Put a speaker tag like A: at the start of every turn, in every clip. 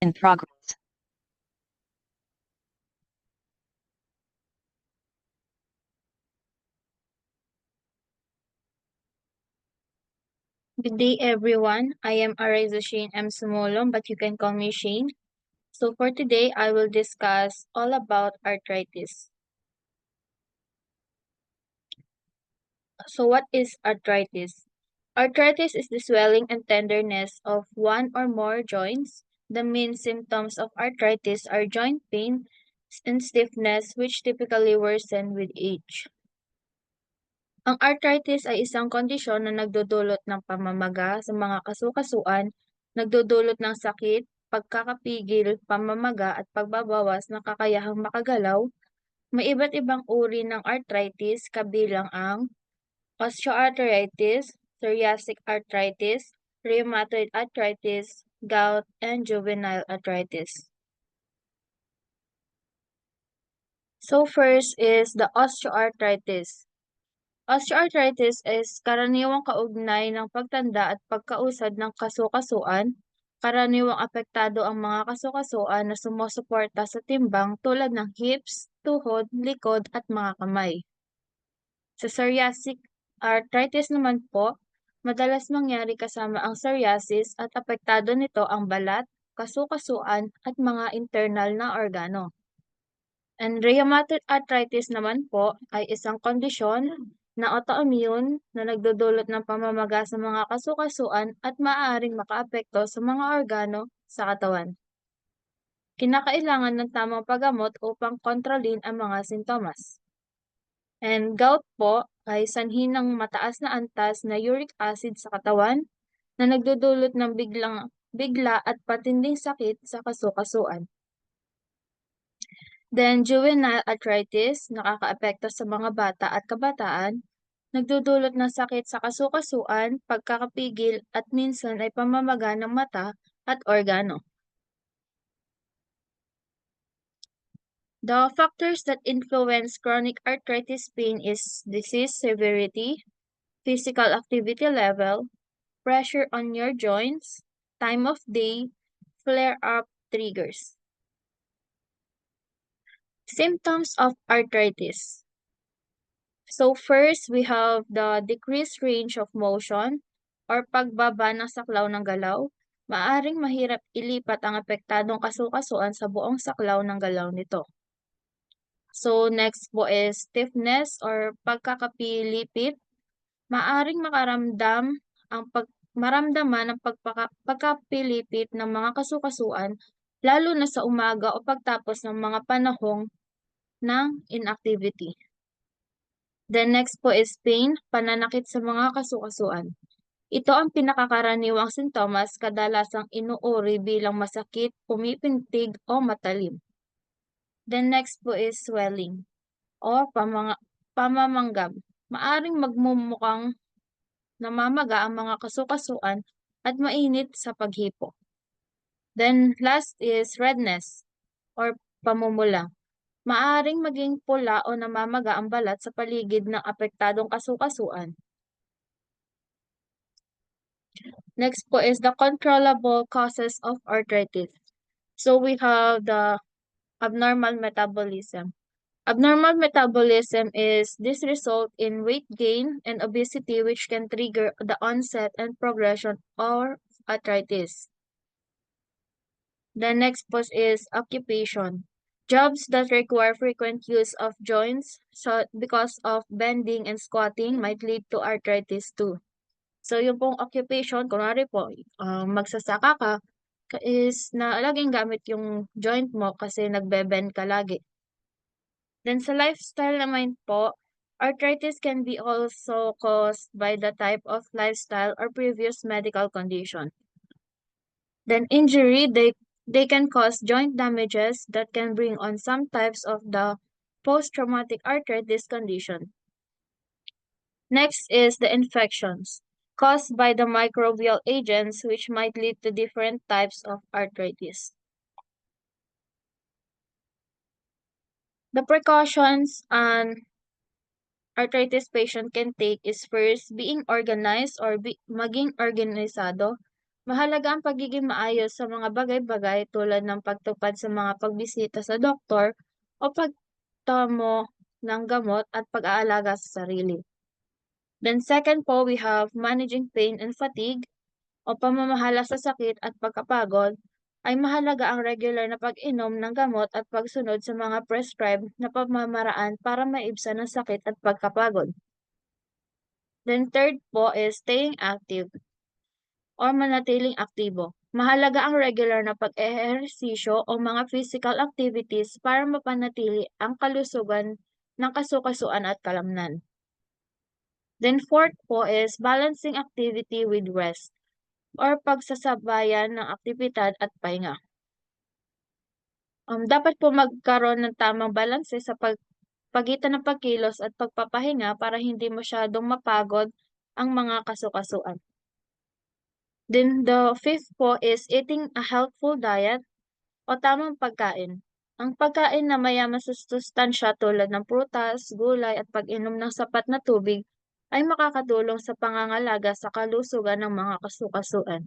A: In progress.
B: Good day, everyone. I am Ariza Shane M. Sumolong, but you can call me Shane. So for today, I will discuss all about arthritis. So what is arthritis? Arthritis is the swelling and tenderness of one or more joints. The main symptoms of arthritis are joint pain and stiffness, which typically worsen with age. Ang arthritis ay isang kondisyon na nagdudulot ng pamamaga sa mga kasukasuan, nagdudulot ng sakit, pagkakapigil, pamamaga at pagbabawas ng kakayahang makagalaw. May iba't ibang uri ng arthritis kabilang ang osteoarthritis, psoriatic arthritis, rheumatoid arthritis, gout, and juvenile arthritis. So first is the osteoarthritis. Osteoarthritis is karaniwang kaugnay ng pagtanda at pagkausad ng kasukasuan. Karaniwang apektado ang mga kasukasuan na sumusuporta sa timbang tulad ng hips, tuhod, likod at mga kamay. Sa psoriatic arthritis naman po, madalas mangyari kasama ang psoriasis at apektado nito ang balat, kasukasuan at mga internal na organo. And rheumatoid arthritis naman po ay isang kondisyon na autoimmune na nagdudulot ng pamamaga sa mga kasukasuan at maaaring makaapekto sa mga organo sa katawan. Kinakailangan ng tamang paggamot upang kontrolin ang mga sintomas. And gout po ay sanhi ng mataas na antas na uric acid sa katawan na nagdudulot ng bigla at patinding sakit sa kasukasuan. Then juvenile arthritis, nakakaapekto sa mga bata at kabataan, nagdudulot ng sakit sa kasukasuan, pagkakapigil at minsan ay pamamaga ng mata at organo. The factors that influence chronic arthritis pain is disease severity, physical activity level, pressure on your joints, time of day, flare-up triggers. Symptoms of arthritis. So first, we have the decreased range of motion or pagbaba ng saklaw ng galaw. Maaring mahirap ilipat ang apektadong kasukasuan sa buong saklaw ng galaw nito. So next po is stiffness or pagkakapilipit. Maaring maramdaman ang pagkapilipit ng mga kasukasuan lalo na sa umaga o pagtapos ng mga panahong ng inactivity. Then next po is pain, pananakit sa mga kasukasuan. Ito ang pinakakaraniwang sintomas kadalasang inuuri bilang masakit, pumipintig o matalim. Then next po is swelling o pamamanggam. Maaring magmumukhang namamaga ang mga kasukasuan at mainit sa paghipo. Then last is redness or pamumula. Maaring maging pula o namamaga ang balat sa paligid ng apektadong kasukasuan. Next po is the controllable causes of arthritis. So we have the abnormal metabolism. Abnormal metabolism is this result in weight gain and obesity which can trigger the onset and progression of arthritis. The next post is occupation. Jobs that require frequent use of joints so because of bending and squatting might lead to arthritis too. So yung pong occupation, kunwari po, magsasaka ka, is na laging gamit yung joint mo kasi nagbe-bend ka lagi. Then sa lifestyle naman po, arthritis can be also caused by the type of lifestyle or previous medical condition. Then injury, they can cause joint damages that can bring on some types of the post-traumatic arthritis condition. Next is the infections caused by the microbial agents which might lead to different types of arthritis. The precautions an arthritis patient can take is first being organized or maging organisado. Mahalaga ang pagiging maayos sa mga bagay-bagay tulad ng pagtupad sa mga pagbisita sa doktor o pagtamo ng gamot at pag-aalaga sa sarili. Then second po, we have managing pain and fatigue o pamamahala sa sakit at pagkapagod. Ay mahalaga ang regular na pag-inom ng gamot at pagsunod sa mga prescribed na pamamaraan para maibsan ang sakit at pagkapagod. Then third po is staying active or manatiling aktibo. Mahalaga ang regular na pag-ehersisyo o mga physical activities para mapanatili ang kalusugan ng kasukasuan at kalamnan. Then fourth po is balancing activity with rest or pagsasabayan ng aktibidad at pahinga. Dapat po magkaroon ng tamang balanse sa pagitan ng pagkilos at pagpapahinga para hindi masyadong mapagod ang mga kasukasuan. Then the fifth po is eating a healthful diet o tamang pagkain. Ang pagkain na mayaman sa sustansya tulad ng prutas, gulay at pag-inom ng sapat na tubig ay makakatulong sa pangangalaga sa kalusugan ng mga kasukasuan.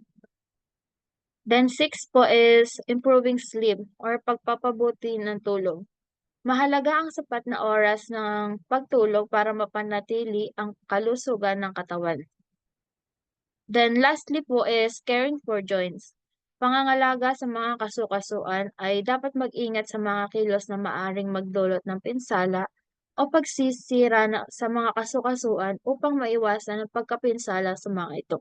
B: Then six po is improving sleep or pagpapabuti ng tulog. Mahalaga ang sapat na oras ng pagtulog para mapanatili ang kalusugan ng katawan. Then lastly po is caring for joints. Pangangalaga sa mga kasukasuan ay dapat mag-ingat sa mga kilos na maaring magdulot ng pinsala o pagsisira sa mga kasukasuan upang maiwasan ang pagkapinsala sa mga ito.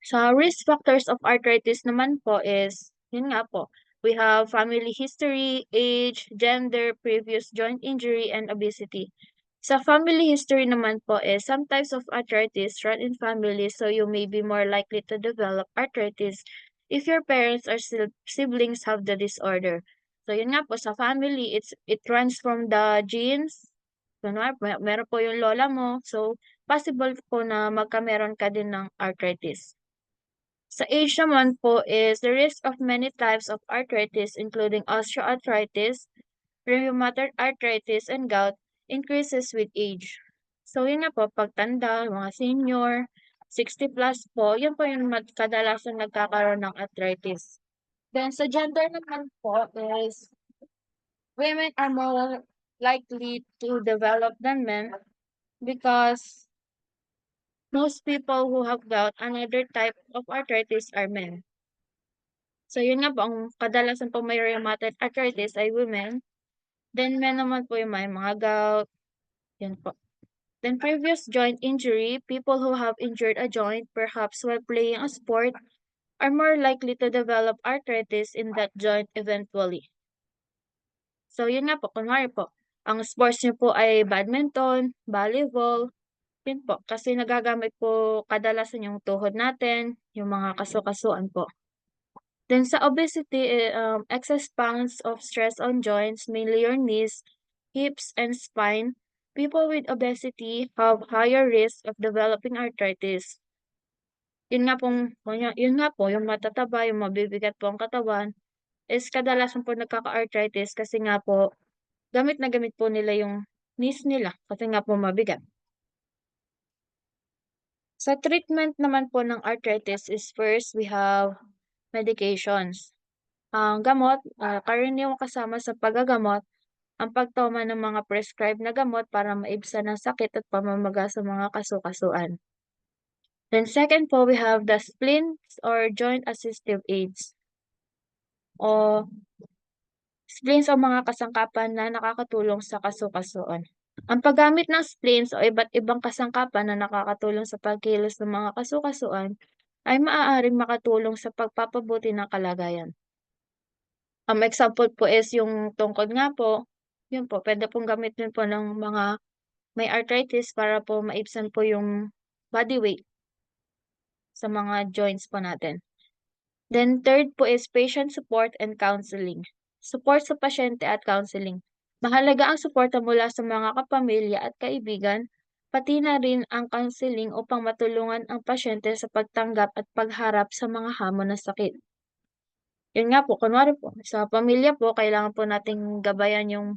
B: Sa risk factors of arthritis naman po is, yun nga po, we have family history, age, gender, previous joint injury, and obesity. Sa family history naman po is, some types of arthritis run in families, so you may be more likely to develop arthritis if your parents or siblings have the disorder. So yun nga po, sa family, it runs from the genes. Kunwari, meron po yung lola mo, so possible po na magkameron ka din ng arthritis. Sa age naman po is the risk of many types of arthritis including osteoarthritis, rheumatoid arthritis, and gout increases with age. So yun nga po, pagtanda, mga senior, 60 plus po, yun po yung kadalasan nagkakaroon ng arthritis. Then sa gender naman po is women are more likely to develop than men because most people who have gout and other type of arthritis are men. So, yun nga po, ang kadalasan po may rheumatoid arthritis ay women. Then, men naman po yung may mga gout. Yun po. Then, previous joint injury, people who have injured a joint, perhaps while playing a sport, are more likely to develop arthritis in that joint eventually. So, yun nga po, kunwari po, ang sports niyo po ay badminton, volleyball, yun po, kasi nagagamit po kadalasan yung tuhod natin, yung mga kasukasuan po. Then sa obesity, excess pounds of stress on joints, mainly your knees, hips, and spine. People with obesity have higher risk of developing arthritis. Yun nga po, yung matataba, yung mabibigat po ang katawan, is kadalasan po nagkaka-arthritis kasi nga po, gamit na gamit po nila yung knees nila kasi nga po mabigat. Sa treatment naman po ng arthritis is first, we have medications. Ang gamot, karaniwang kasama sa paggagamot ang pagtoma ng mga prescribed na gamot para maibsan ang sakit at pamamaga sa mga kasukasuan. Then second po, we have the splints or joint assistive aids o splints o mga kasangkapan na nakakatulong sa kasukasuan. Ang paggamit ng splints o iba't ibang kasangkapan na nakakatulong sa pagkilos ng mga kasukasuan ay maaaring makatulong sa pagpapabuti ng kalagayan. Ang example po is yung tungkod nga po, yun po, pwede pong gamitin po ng mga may arthritis para po maibsan po yung body weight sa mga joints po natin. Then third po is patient support and counseling. Support sa pasyente at counseling. Mahalaga ang suporta mula sa mga kapamilya at kaibigan, pati na rin ang counseling upang matulungan ang pasyente sa pagtanggap at pagharap sa mga hamon ng sakit. Yun nga po, kunwari po, sa pamilya po, kailangan po nating gabayan yung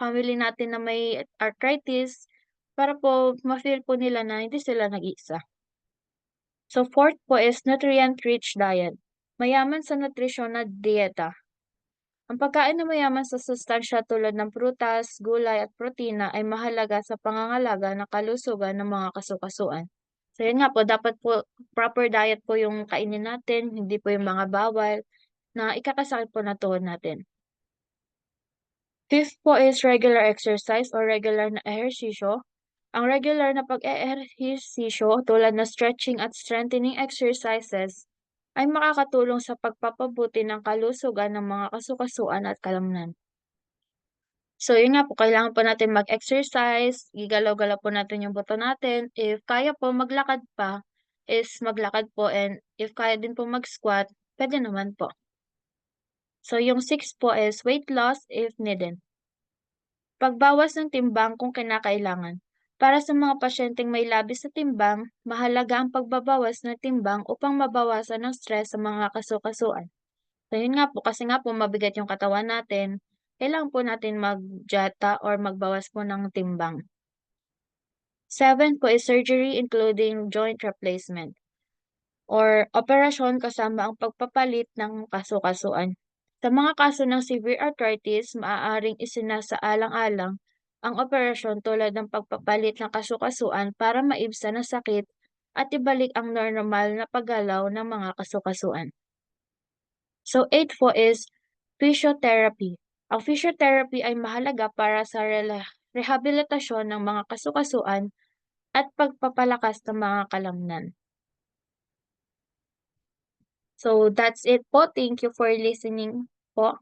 B: family natin na may arthritis para po ma-feel po nila na hindi sila nag-iisa. So, fourth po is nutrient-rich diet. Mayaman sa nutrisyon na dieta. Ang pagkain na mayaman sa sustansya tulad ng prutas, gulay at protina ay mahalaga sa pangangalaga ng kalusugan ng mga kasukasuan. So yun nga po, dapat po proper diet po yung kainin natin, hindi po yung mga bawal na ikakasakit po na tuhod natin. Fifth po is regular exercise or regular na ehersisyo. Ang regular na pag-eehersisyo tulad na stretching at strengthening exercises ay makakatulong sa pagpapabuti ng kalusugan ng mga kasukasuan at kalamnan. So yun nga po, kailangan po natin mag-exercise, igalaw-galaw po natin yung buto natin. If kaya po maglakad pa, is maglakad po, and if kaya din po mag-squat, pwede naman po. So yung 6 po is weight loss if needed. Pagbawas ng timbang kung kinakailangan. Para sa mga pasyenteng may labis sa timbang, mahalaga ang pagbabawas ng timbang upang mabawasan ang stress sa mga kasukasuan. So yun nga po, kasi nga po mabigat yung katawan natin, kailangan po natin mag-dieta or magbawas po ng timbang. 7 po is surgery including joint replacement or operasyon kasama ang pagpapalit ng kasukasuan. Sa mga kaso ng severe arthritis, maaaring isinasaalang-alang ang operasyon tulad ng pagpapalit ng kasukasuan para maibsan ang sakit at ibalik ang normal na paggalaw ng mga kasukasuan. So 8 po is physiotherapy. Ang physiotherapy ay mahalaga para sa rehabilitasyon ng mga kasukasuan at pagpapalakas ng mga kalamnan. So that's it po. Thank you for listening po.